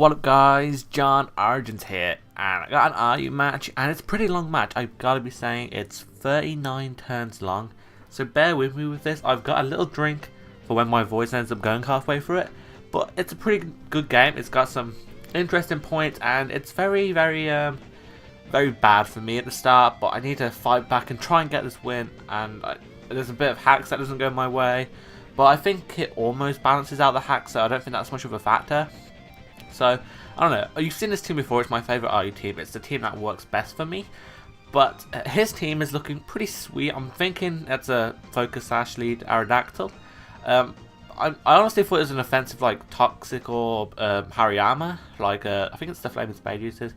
What up guys, JohnOrigins here, and I got an RU match, and it's a pretty long match. I've got to be saying it's 39 turns long, so bear with me with this. I've got a little drink for when my voice ends up going halfway through it, but it's a pretty good game. It's got some interesting points, and it's very bad for me at the start, but I need to fight back and try and get this win, and there's a bit of hacks that doesn't go my way, but I think it almost balances out the hacks, so I don't think that's much of a factor. So, I don't know, you've seen this team before. It's my favourite RU team. It's the team that works best for me. But his team is looking pretty sweet. I'm thinking it's a focus / lead Aerodactyl. I honestly thought it was an offensive like Toxic or Hariyama. Like, I think it's the Flaming Spade uses.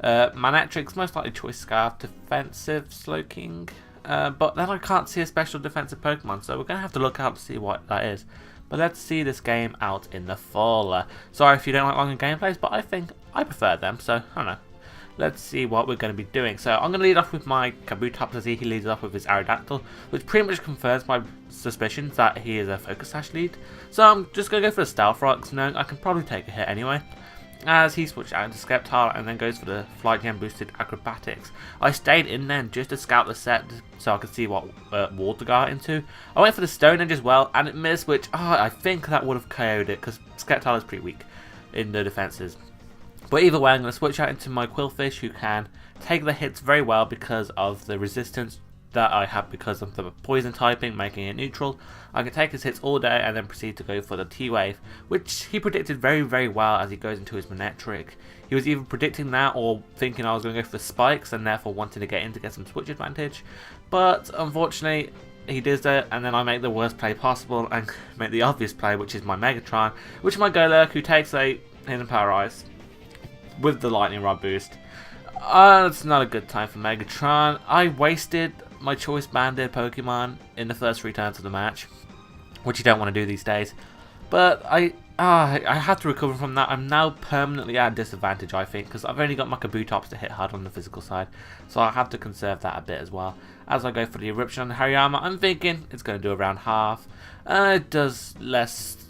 Manectric's most likely Choice Scarf, defensive Slowking. But then I can't see a special defensive Pokemon, so we're going to have to look out to see what that is. But let's see this game out in the fall. Sorry if you don't like longer gameplays, but I think I prefer them, so I don't know. Let's see what we're going to be doing. So I'm going to lead off with my Kabutops as he leads off with his Aerodactyl, which pretty much confirms my suspicions that he is a focus / lead. So I'm just going to go for the Stealth Rocks, knowing I can probably take a hit anyway, as he switched out into Sceptile and then goes for the Flight Gem boosted Acrobatics. I stayed in then just to scout the set so I could see what wall to go into. I went for the Stone Edge as well, and it missed, which I think that would have KO'd it because Sceptile is pretty weak in the defenses. But either way, I'm going to switch out into my Quillfish, who can take the hits very well because of the resistance that I have because of the poison typing, making it neutral. I can take his hits all day and then proceed to go for the T-Wave, which he predicted very well as he goes into his Manectric. He was either predicting that or thinking I was going to go for the Spikes and therefore wanting to get in to get some switch advantage. But unfortunately, he does it, and then I make the worst play possible and make the obvious play, which is my Megatron, which is my Golurk, who takes a Hidden Power Ice with the Lightning Rod boost. It's not a good time for Megatron. I wasted my Choice Banded Pokemon in the first 3 turns of the match, which you don't want to do these days. But I had to recover from that. I'm now permanently at a disadvantage, I think, because I've only got my Kabutops to hit hard on the physical side, so I have to conserve that a bit as well. As I go for the Eruption on the Hariyama, I'm thinking it's going to do around half. It does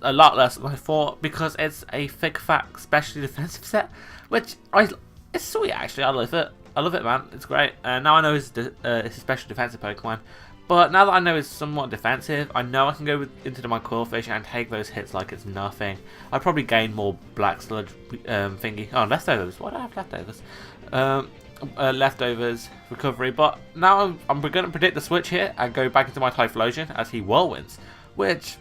a lot less than I thought, because it's a thick fat specially defensive set, which it's sweet actually. I love it, man. It's great. Now I know it's a special defensive Pokemon, but now that I know it's somewhat defensive, I know I can go into my Quillfish and take those hits like it's nothing. I probably gain more Black Sludge thingy. Oh, leftovers. Why do I have leftovers? Leftovers recovery. But now I'm going to predict the switch here and go back into my Typhlosion as he whirlwinds, which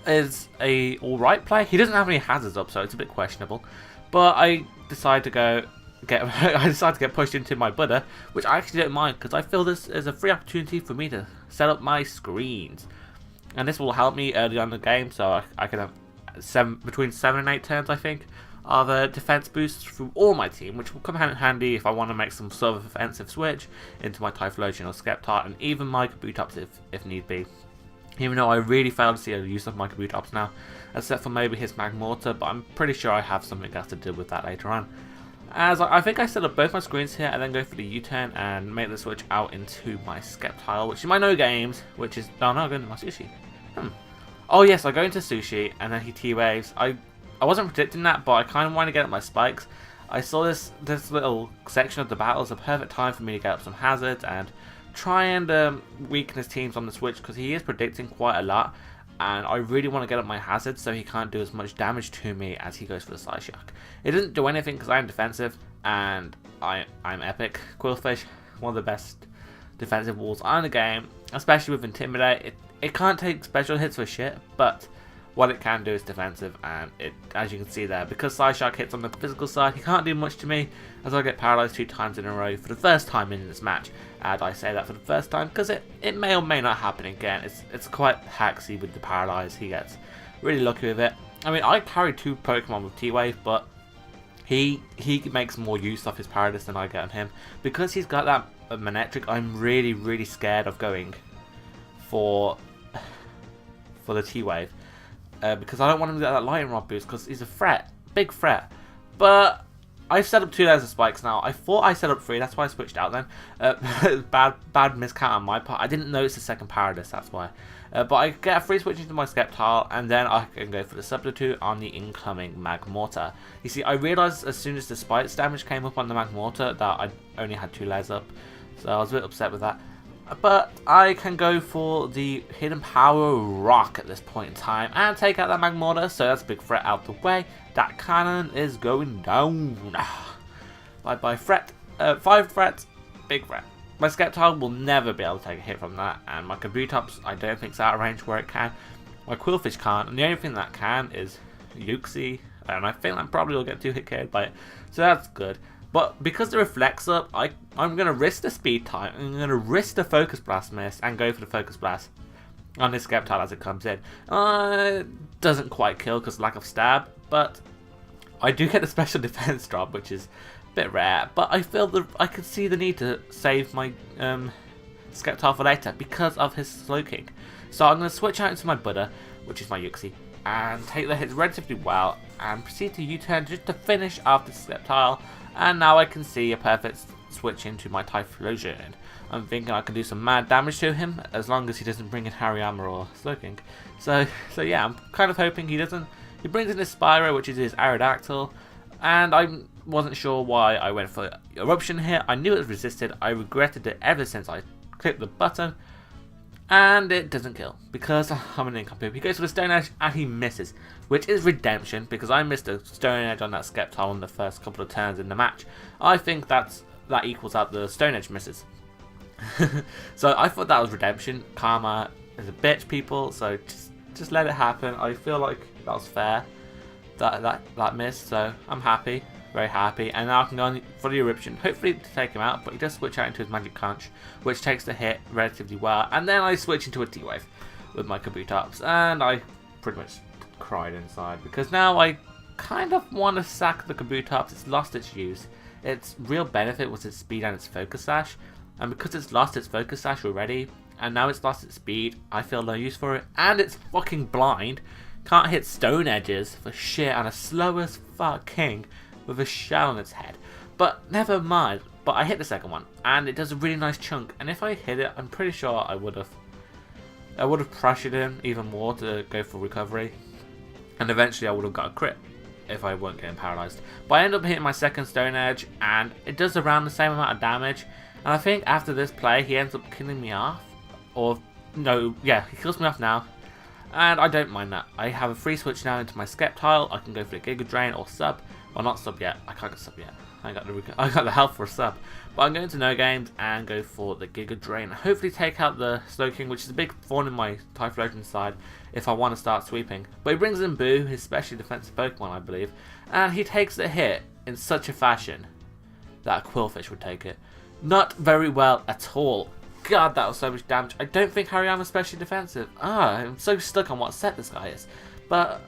is a alright play. He doesn't have any hazards up, so it's a bit questionable. But I decide to get pushed into my Buddha, which I actually don't mind because I feel this is a free opportunity for me to set up my screens, and this will help me early on in the game, so I can have between 7 and 8 turns, I think, of defense boosts through all my team, which will come in handy if I want to make some sort of offensive switch into my Typhlosion or Sceptile, and even my Kabutops if need be. Even though I really fail to see a use of my Kabutops now, except for maybe his Magmortar, but I'm pretty sure I have something else to do with that later on. As I think I set up both my screens here and then go for the U-turn and make the switch out into my Sceptile, which is my no games, which is no, I'm going to my Sushi. Oh yes, I go into Sushi and then he T-Waves. I wasn't predicting that, but I kind of want to get up my Spikes. I saw this little section of the battle as a perfect time for me to get up some hazards and try and weaken his teams on the switch, because he is predicting quite a lot, and I really want to get up my hazards so he can't do as much damage to me as he goes for the Psyshock. It doesn't do anything because I'm defensive and I'm epic. Quillfish, one of the best defensive walls on the game, especially with Intimidate. It can't take special hits for shit, but what it can do is defensive, and it, as you can see there, because Psyshock hits on the physical side, he can't do much to me as I get paralyzed 2 times in a row for the first time in this match. And I say that for the first time because it may or may not happen again. It's quite hacksy with the paralyze he gets. Really lucky with it. I mean, I carry 2 Pokemon with T-Wave, but he makes more use of his Paradise than I get on him. Because he's got that Manectric, I'm really scared of going for the T-Wave. Because I don't want him to get that Lightning Rod boost, because he's a threat. Big threat. But I've set up 2 layers of Spikes now. I thought I set up 3, that's why I switched out then. Bad miscount on my part. I didn't notice the second Paradise, that's why. But I get a free switch into my Sceptile, and then I can go for the substitute on the incoming Mag Mortar. You see, I realised as soon as the spikes damage came up on the Mag Mortar that I only had 2 layers up, so I was a bit upset with that. But I can go for the Hidden Power Rock at this point in time and take out that Mag Mortar, so that's a big threat out the way. That cannon is going down. Bye-bye threat. 5 threats, big threat. My Sceptile will never be able to take a hit from that, and my Kabutops I don't think is out of range where it can. My Quillfish can't, and the only thing that can is Uxie, and I think that probably will get 2 hit KO'd by it, so that's good. But because the reflects up, I'm going to risk the speed time, I'm going to risk the Focus Blast miss and go for the Focus Blast on this Sceptile as it comes in. Doesn't quite kill because lack of stab, but I do get the special defense drop, which is bit rare, but I feel that I could see the need to save my Sceptile for later because of his Slowking. So I'm going to switch out into my Buddha, which is my Uxie, and take the hits relatively well and proceed to U-turn just to finish off the Sceptile. And now I can see a perfect switch into my Typhlosion. I'm thinking I can do some mad damage to him as long as he doesn't bring in Hariyama or Slowking. So yeah, I'm kind of hoping he doesn't. He brings in his Spyro, which is his Aerodactyl, and I wasn't sure why I went for Eruption here. I knew it was resisted. I regretted it ever since I clicked the button, and it doesn't kill because I'm an incomplete. He goes for the Stone Edge and he misses, which is redemption because I missed a Stone Edge on that Sceptile in the first couple of turns in the match. I think that equals out the Stone Edge misses. So I thought that was redemption. Karma is a bitch, people, so just let it happen. I feel like that was fair, that miss, so I'm happy. Very happy, and now I can go on for the Eruption, hopefully to take him out, but he does switch out into his Magic Conch, which takes the hit relatively well, and then I switch into a T-Wave with my Kabutops, and I pretty much cried inside, because now I kind of want to sack the Kabutops. It's lost its use. Its real benefit was its speed and its Focus Sash, and because it's lost its Focus Sash already, and now it's lost its speed, I feel no use for it, and it's fucking blind, can't hit Stone Edges for shit, and a slow as fuck king with a shell on its head. But never mind, but I hit the second one and it does a really nice chunk, and if I hit it I'm pretty sure I would have pressured him even more to go for recovery, and eventually I would have got a crit if I weren't getting paralyzed. But I end up hitting my second Stone Edge and it does around the same amount of damage, and I think after this play he ends up killing me off, or no, yeah, he kills me off now. And I don't mind that. I have a free switch now into my Sceptile. I can go for the Giga Drain or sub. Well, not sub yet. I can't get sub yet. I got the health for a sub. But I'm going to no games and go for the Giga Drain. Hopefully take out the Slowking, which is a big thorn in my Typhlosion side if I want to start sweeping. But he brings in Boo, his specially defensive Pokemon, I believe. And he takes the hit in such a fashion that a Quillfish would take it. Not very well at all. God, that was so much damage. I don't think Hariyama's specially defensive. I'm so stuck on what set this guy is. But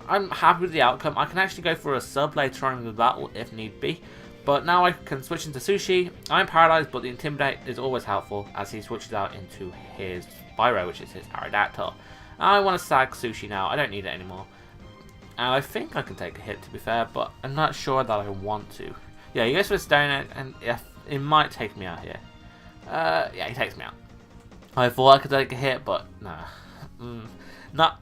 I'm happy with the outcome. I can actually go for a sub later on in the battle if need be. But now I can switch into Sushi. I'm paralyzed, but the Intimidate is always helpful as he switches out into his Spyro, which is his Aerodactyl. I want to sag Sushi now. I don't need it anymore. And I think I can take a hit, to be fair, but I'm not sure that I want to. Yeah, he goes for a Stone Edge, and it might take me out here. Yeah, he takes me out. I thought I could take a hit, but nah.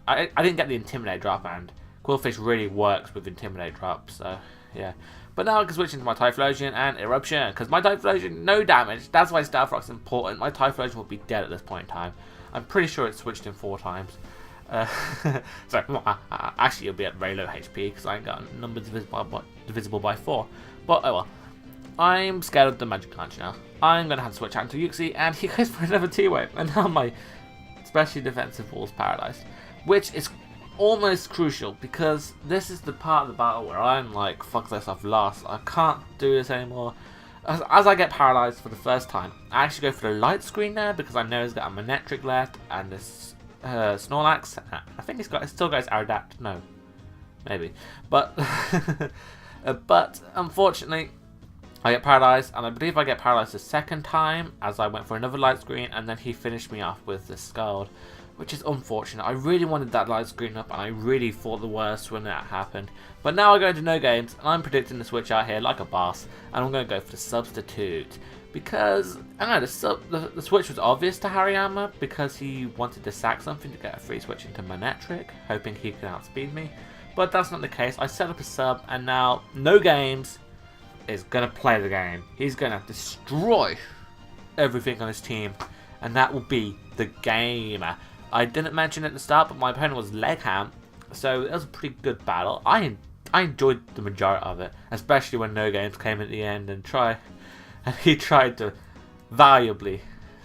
I didn't get the Intimidate drop, and Quillfish really works with Intimidate drop, so yeah. But now I can switch into my Typhlosion and Eruption, because my Typhlosion, no damage. That's why Stealth Rock's important. My Typhlosion will be dead at this point in time. I'm pretty sure it's switched in 4 times. So, actually it'll be at very low HP, because I ain't got numbers divisible by 4. But oh well. I'm scared of the Magic Conch now. I'm going to have to switch out into Uxie, and he goes for another T-Wave, and now my specially defensive wall's paralyzed, which is almost crucial, because this is the part of the battle where I'm like, fuck this, I've lost, I can't do this anymore. As I get paralyzed for the first time, I actually go for the light screen there, because I know he's got a Manectric left, and this Snorlax, I think it still goes Aerodactyl, no, maybe, but, but unfortunately, I get paralyzed, and I believe I get paralyzed the second time as I went for another light screen, and then he finished me off with the Scald, which is unfortunate. I really wanted that light screen up, and I really thought the worst when that happened. But now I go into no games, and I'm predicting the switch out here like a boss, and I'm going to go for the substitute, because I don't know, the switch was obvious to Hariyama because he wanted to sack something to get a free switch into Manectric, hoping he could outspeed me. But that's not the case. I set up a sub, and now No Games is gonna play the game. He's gonna destroy everything on his team, and that will be the game. I didn't mention at the start, but my opponent was Legham, so it was a pretty good battle. I enjoyed the majority of it, especially when No Games came at the end and he tried to valuably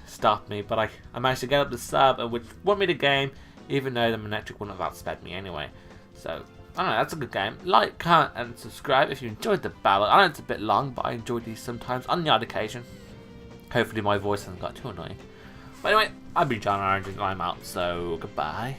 stop me, but I managed to get up the sub, which won me the game, even though the Manectric wouldn't have outsped me anyway. So, I don't know, that's a good game. Like, comment, and subscribe if you enjoyed the battle. I know it's a bit long, but I enjoy these sometimes, on the odd occasion. Hopefully my voice hasn't got too annoying. But anyway, I've been JohnOrigins and I'm out, so goodbye.